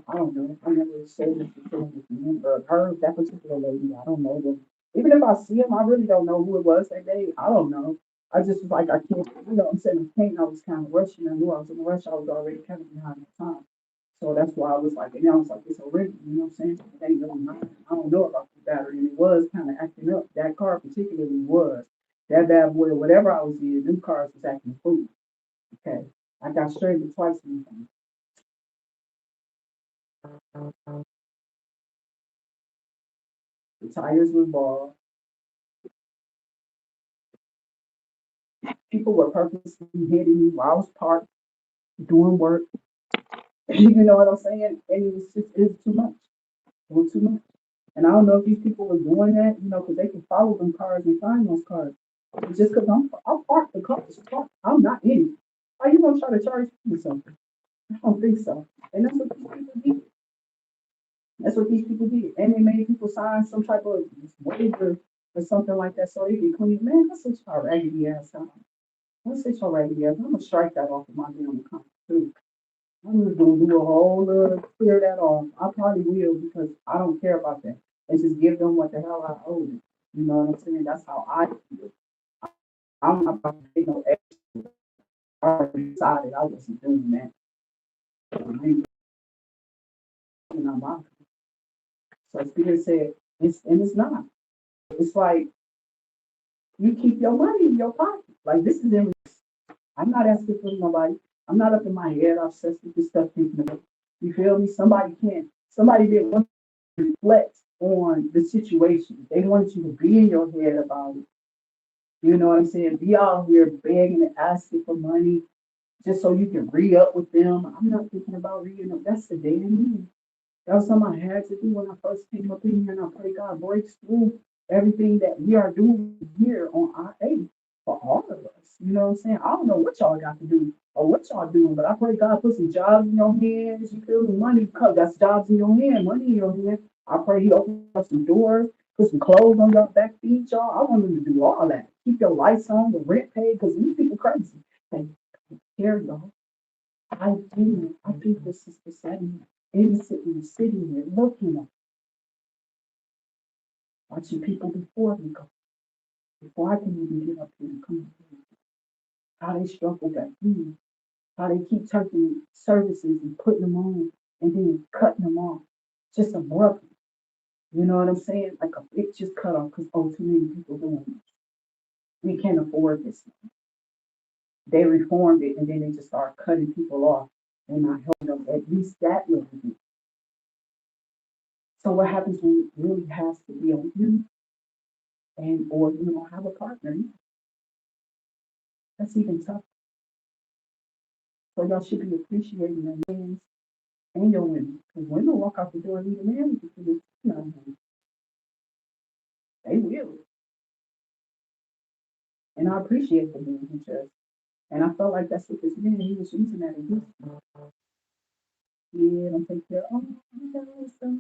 I don't know. I never said this before with him or her, that particular lady. I don't know them. Even if I see him, I really don't know who it was that day. I don't know. I just was like, I can't, what I'm saying, I can't. I was kind of rushing. I knew I was in a rush. I was already kind of behind the time. So that's why I was like, and I was like, it's already, you know what I'm saying? It ain't really mine. I don't know about the battery. And it was kind of acting up. That car particularly was. That bad boy, whatever I was in, them cars was acting a fool. Okay. I got stranded twice in them. The tires were bald. People were purposely hitting me while I was parked doing work. You know what I'm saying? And it was too much. It was too much. And I don't know if these people were doing that, because they can follow them cars and find those cars. But just because I'm parked, the car is parked. I'm not in it. Are you gonna try to charge me something? I don't think so. And that's what these people did. That's what these people did. And they made people sign some type of waiver or something like that so they can clean. Man, that's such a raggedy ass time. That's such a raggedy ass. I'm gonna strike that off of my damn account too. I'm just gonna do a whole clear that off. I probably will because I don't care about that. And just give them what the hell I owe them. You know what I'm saying? That's how I feel. I'm not about to pay no extra. I already decided I wasn't doing that. I ain't doing my. So Spirit said, it's not. It's like you keep your money in your pocket. Like this is in. I'm not asking for nobody. I'm not up in my head obsessed with this stuff thinking about. You feel me? Somebody can't. Somebody didn't want to reflect on the situation. They wanted you to be in your head about it. You know what I'm saying? Be out here begging and asking for money just so you can re up with them. I'm not thinking about re up. That's the day to me. That was something I had to do when I first came up in here, and I pray God breaks through everything that we are doing here on IA for all of us. You know what I'm saying? I don't know what y'all got to do or what y'all doing, but I pray God put some jobs in your hands. You feel me? Money, because that's jobs in your hand, money in your hand. I pray He opens up some doors, put some clothes on your back, feed y'all. I want Him to do all that. Keep your lights on, the rent paid, because these people crazy. care, y'all. I do. I think this is the setting, innocently sitting there looking at, watching people before me go, before I can even get up here and come here. How they struggle back then, how they keep taking services and putting them on and then cutting them off just abruptly. You know what I'm saying? Like a it just cut off because oh, too many people doing this. We can't afford this. They reformed it and then they just start cutting people off and not helping them at least that little bit. So what happens when it really has to be on you and or you don't have a partner? That's even tough. So y'all should be appreciating your men and your women. Because women walk out the door and leave a man because it's not him. They will. And I appreciate the men who just. And I felt like that's what this man, he was using that against me. Yeah, don't take care. Oh, my God, so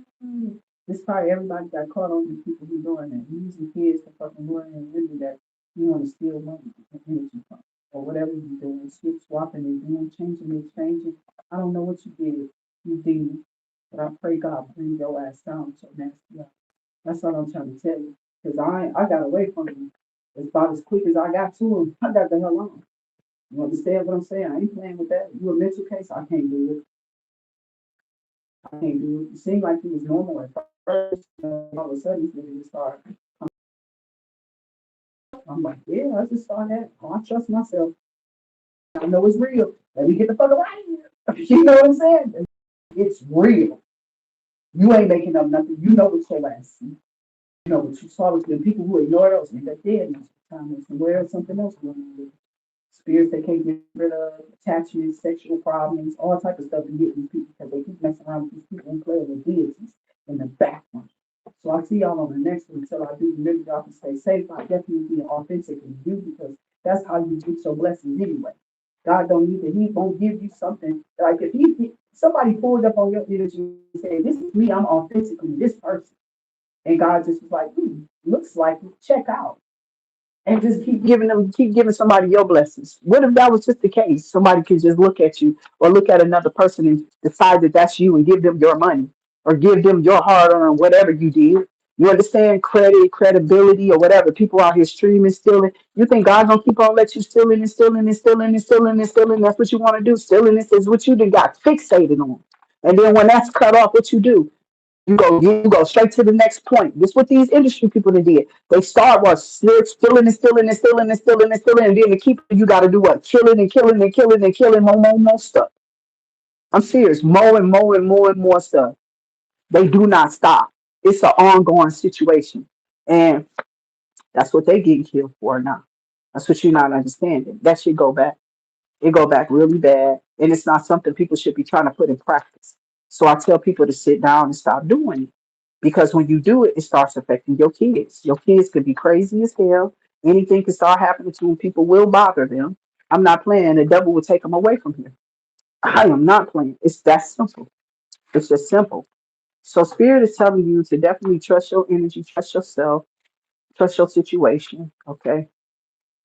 this probably everybody got caught on the people who doing that. Using kids to fucking learn and really that you want to steal money and energy from. Or whatever you're doing, switch swapping and doing, changing and exchanging. I don't know what you did, you did, but I pray God bring your ass down so nasty. That's all I'm trying to tell you. Because I got away from him. It's about as quick as I got to him. I got the hell on. You understand what I'm saying? I ain't playing with that. You a mental case? I can't do it. I can't do it. It seemed like he was normal at first. All of a sudden, he's going to start. I'm like, yeah, I just saw that. Oh, I trust myself. I know it's real. Let me get the fuck out of here. You know what I'm saying? It's real. You ain't making up nothing. You know what your ass see. You know what you saw with the people who ignore those and that dead most of the time. There's somewhere else, something else going on with it. Spirits they can't get rid of, attachments, sexual problems, all type of stuff to get these people because they keep messing around with these people and playing with deities in the background. So I see y'all on the next one. Until I do, remember y'all can stay safe. I definitely be authentic in you because that's how you get your blessings anyway. God don't need to, he won't give you something like if he somebody pulled up on your energy and say, this is me, I'm authentically this person. And God just was like, looks like it. Check out and just keep giving somebody your blessings. What if that was just the case? Somebody could just look at you or look at another person and decide that that's you and give them your money or give them your hard earned whatever you did. You understand credit, credibility, or whatever. People out here streaming, stealing. You think God's gonna keep on let you stealing and stealing and stealing and stealing and stealing? That's what you want to do. Stealing is what you done got fixated on. And then when that's cut off, what you do? You go straight to the next point. This is what these industry people did. They start what stealing and stealing and stealing and stealing and stealing, and then to keep it, you got to do what? Killing and killing and killing and killing more stuff. I'm serious. More and more and more and more stuff. They do not stop. It's an ongoing situation, and that's what they getting killed for now. That's what you're not understanding. That should go back. It go back really bad, and it's not something people should be trying to put in practice. So I tell people to sit down and stop doing it, because when you do it, it starts affecting your kids. Your kids could be crazy as hell. Anything can start happening to them. People will bother them. I'm not playing. The devil will take them away from here. I am not playing. It's that simple. It's just simple. So spirit is telling you to definitely trust your energy, trust yourself, trust your situation. Okay,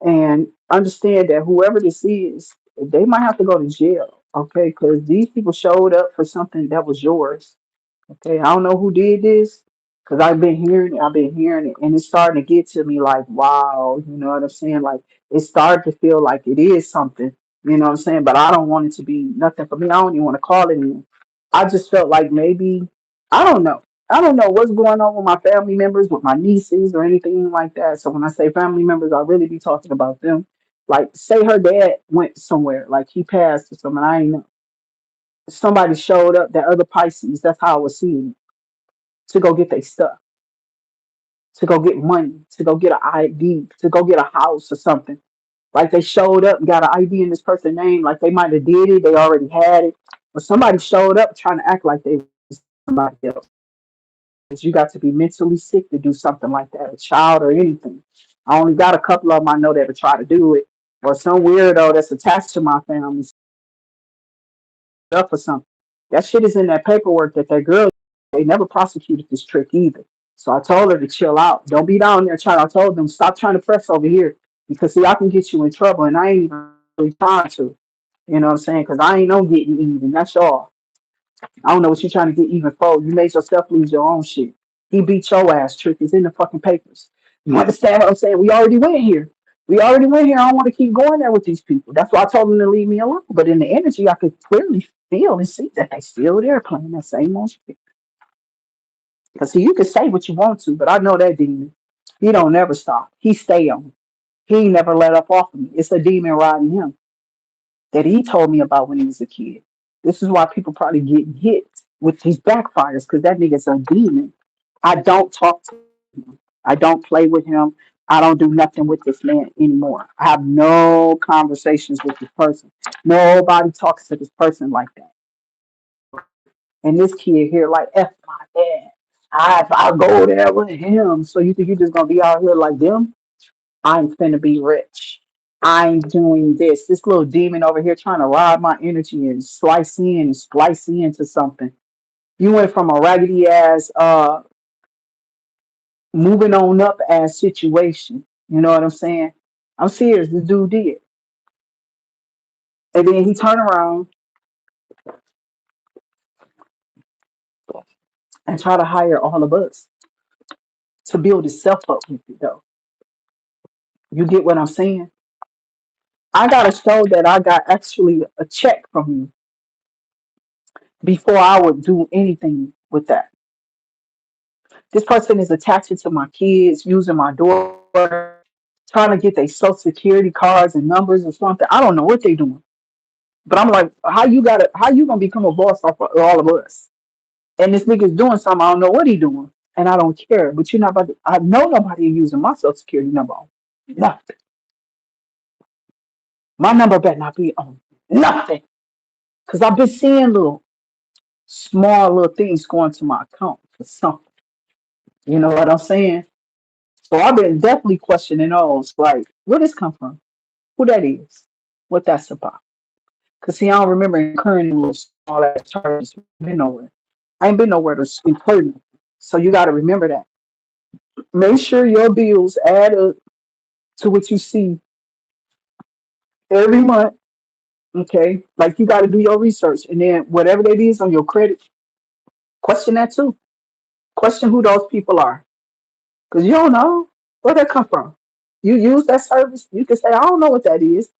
and understand that whoever this is, they might have to go to jail, okay? Because these people showed up for something that was yours, okay? I don't know who did this, because I've been hearing it, and it's starting to get to me like, wow, you know what I'm saying? Like, it's starting to feel like it is something, you know what I'm saying? But I don't want it to be nothing for me. I don't even want to call it anything. I just felt like maybe, I don't know. I don't know what's going on with my family members, with my nieces, or anything like that. So when I say family members, I really be talking about them. Like, say her dad went somewhere, like he passed or something. I ain't know. Somebody showed up, that other Pisces. That's how I was seeing it, to go get their stuff, to go get money, to go get an ID, to go get a house or something. Like they showed up and got an ID in this person's name, like they might have did it, they already had it, or somebody showed up trying to act like they was somebody else. You got to be mentally sick to do something like that, a child or anything. I only got a couple of them I know that would try to do it, or some weirdo that's attached to my family stuff or something. That shit is in that paperwork that girl, they never prosecuted this trick either. So I told her to chill out. Don't be down there trying. I told them, stop trying to press over here because see, I can get you in trouble and I ain't even really trying to. You know what I'm saying? Because I ain't no getting even. That's all. I don't know what you're trying to get even for. You made yourself lose your own shit. He beat your ass, Trick. It's in the fucking papers. You understand what I'm saying? We already went here. We already went here. I don't want to keep going there with these people. That's why I told them to leave me alone. But in the energy, I could clearly feel and see that they still there playing that same old shit. Because see, you can say what you want to, but I know that demon. He don't never stop. He stay on. He ain't never let up off of me. It's a demon riding him that he told me about when he was a kid. This is why people probably get hit with these backfires because that nigga's a demon. I don't talk to him. I don't play with him. I don't do nothing with this man anymore. I have no conversations with this person. Nobody talks to this person like that. Okay. And this kid here, like, F my dad. I'll go there with him. So you think you just gonna be out here like them? I'm finna be rich. I'm doing this. This little demon over here trying to rob my energy and slice in and splice into something. You went from a raggedy ass moving on up ass situation. You know what I'm saying? I'm serious. This dude did. And then he turned around and tried to hire all of us to build himself up with it though. You get what I'm saying? I gotta show that I got actually a check from you before I would do anything with that. This person is attaching to my kids, using my daughter, trying to get their social security cards and numbers or something. I don't know what they doing. But I'm like, how you gonna become a boss off of all of us? And this nigga's doing something, I don't know what he doing. And I don't care. But you're not about to, I know nobody using my social security number on nothing. My number better not be on nothing. Cause I've been seeing little small little things going to my account for something. You know what I'm saying? So I've been definitely questioning those, like, where this come from? Who that is? What that's about? Cause see, I don't remember incurring any little small ass charges. Been nowhere. I ain't been nowhere to incur nothing. So you got to remember that. Make sure your bills add up to what you see every month. Okay, like you got to do your research, and then whatever that is on your credit, question that too. Question who those people are, cause you don't know where they come from. You use that service, you can say, I don't know what that is.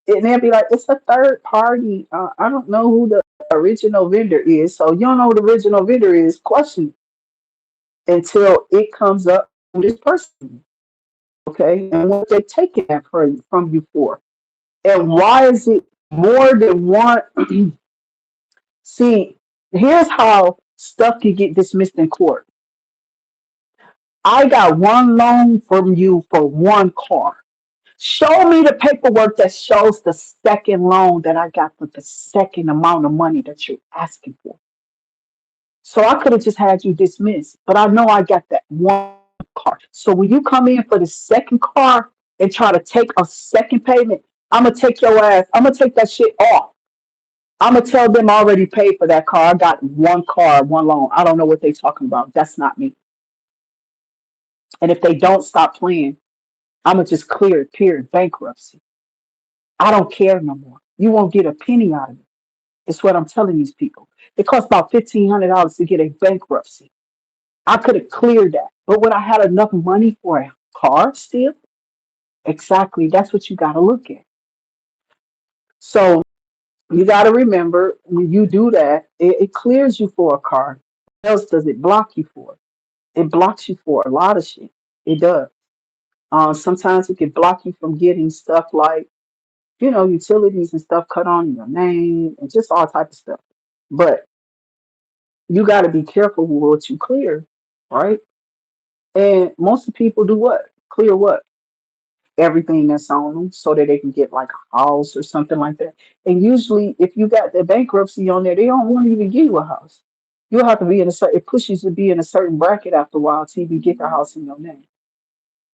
And they'll be like, it's a third party. I don't know who the original vendor is. So you don't know who the original vendor is. Question it until it comes up from this person. Okay. And what they taking that from you for? And why is it more than one? See, here's how stuff can get dismissed in court. I got one loan from you for one car. Show me the paperwork that shows the second loan that I got for the second amount of money that you're asking for. So I could have just had you dismissed, but I know I got that one car. So when you come in for the second car and try to take a second payment, I'm gonna take your ass. I'm gonna take that shit off. I'm gonna tell them I already paid for that car. I got one car, one loan. I don't know what they talking about. That's not me. And if they don't stop playing, I'm gonna just clear it. Period. Bankruptcy. I don't care no more. You won't get a penny out of it. It's what I'm telling these people. It costs about $1,500 to get a bankruptcy. I could have cleared that. But would I had enough money for a car still? Exactly. That's what you got to look at. So you got to remember when you do that, it clears you for a car. What else does it block you for? It blocks you for a lot of shit. It does. Sometimes it can block you from getting stuff like, utilities and stuff cut on your name and just all type of stuff. But you got to be careful with what you clear, right? And most of the people do what? Clear what? Everything that's on them so that they can get like a house or something like that. And usually, if you got the bankruptcy on there, they don't want to even give you a house. You'll have to be in a certain, it pushes you to be in a certain bracket after a while till you get the house in your name.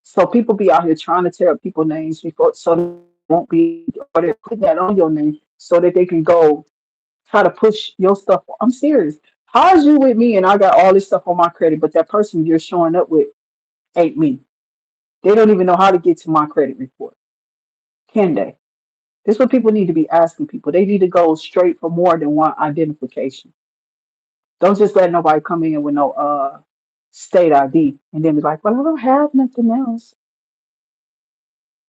So people be out here trying to tear up people's names before so they won't be, or they're putting that on your name so that they can go try to push your stuff. I'm serious. How's you with me and I got all this stuff on my credit, but that person you're showing up with ain't me? They don't even know how to get to my credit report, can they? This is what people need to be asking people. They need to go straight for more than one identification. Don't just let nobody come in with no state ID and then be like, well, I don't have nothing else.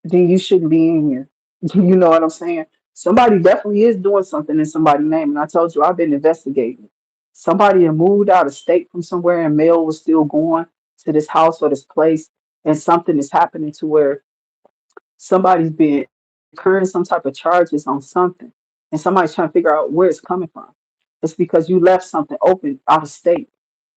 Then you shouldn't be in here. You know what I'm saying? Somebody definitely is doing something in somebody's name. And I told you I've been investigating. Somebody had moved out of state from somewhere and mail was still going to this house or this place, and something is happening to where somebody's been incurring some type of charges on something, and somebody's trying to figure out where it's coming from. It's because you left something open out of state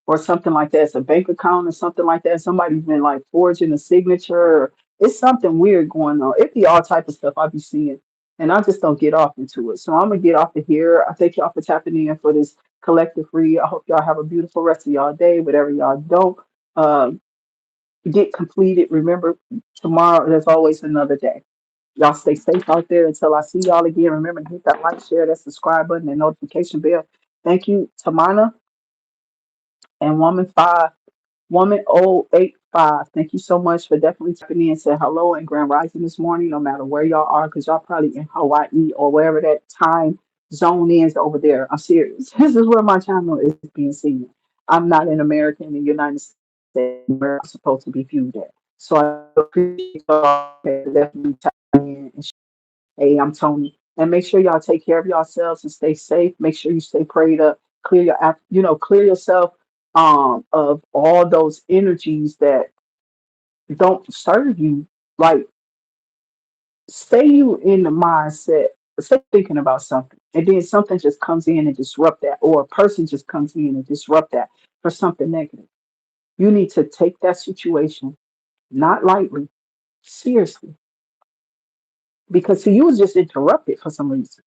or something like that. It's a bank account or something like that. Somebody's been like forging a signature. Or it's something weird going on. It be all type of stuff I be seeing, and I just don't get off into it. So I'm gonna get off of here. I thank y'all for tapping in for this collective read. I hope y'all have a beautiful rest of y'all day. Whatever y'all don't get completed, remember tomorrow there's always another day. Y'all stay safe out there until I see y'all again. Remember to hit that like, share, that subscribe button, and notification bell. Thank you, Tamana and Woman 085. Thank you so much for definitely tapping in. Say hello and grand rising this morning, no matter where y'all are, because y'all probably in Hawaii or wherever that time zone is over there. I'm serious. This is where my channel is being seen. I'm not an American in the United States where I'm supposed to be viewed at. So I appreciate y'all definitely tapping in. Hey, I'm Tony. And make sure y'all take care of yourselves and stay safe. Make sure you stay prayed up. Clear your, clear yourself of all those energies that don't serve you. Like, stay you in the mindset, stay thinking about something, and then something just comes in and disrupt that, or a person just comes in and disrupt that for something negative. You need to take that situation not lightly, seriously, because see, you was just interrupted for some reason.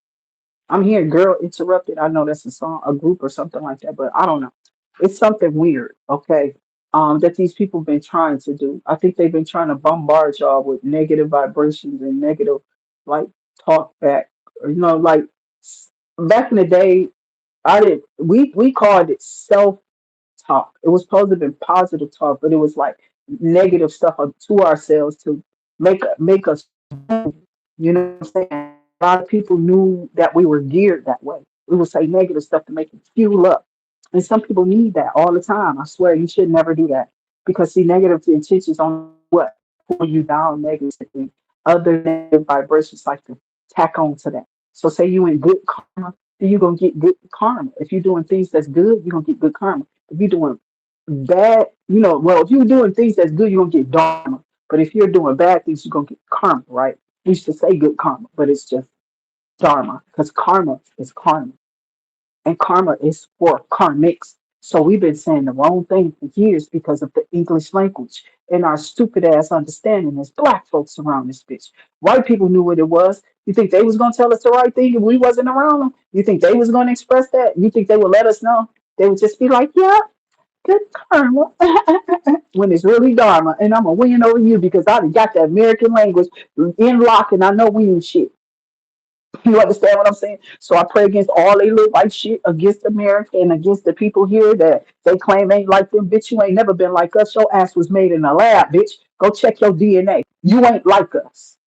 I'm hearing girl interrupted. I know that's a song, a group or something like that, but I don't know. It's something weird, okay? That these people been trying to do. I think they've been trying to bombard y'all with negative vibrations and negative like talk back. Or, like back in the day, I did we called it self talk. It was supposed to have been positive talk, but it was like negative stuff to ourselves to make us, you know what I'm saying? A lot of people knew that we were geared that way. We would say negative stuff to make it fuel up. And some people need that all the time. I swear you should never do that. Because see, negative intentions on what? Pull you down negatively. Other negative vibrations like to tack on to that. So say you in good karma, then you're gonna get good karma. If you're doing things that's good, you're gonna get good karma. If you're doing bad, well, if you're doing things that's good, you're gonna get dharma. But if you're doing bad things, you're gonna get karma, right? We used to say good karma, but it's just dharma because karma is karma and karma is for karmics. So we've been saying the wrong thing for years because of the English language and our stupid ass understanding as black folks around this bitch. White people knew what it was. You think they was gonna tell us the right thing if we wasn't around them? You think they was gonna express that? You think they would let us know? They would just be like, yeah, good karma. When it's really dharma. And I'm gonna win over you because I done got the American language in lock and I know we ain't shit. You understand what I'm saying? So I pray against all they little white shit against America and against the people here that they claim ain't like them. Bitch, you ain't never been like us. Your ass was made in a lab, bitch. Go check your DNA. You ain't like us.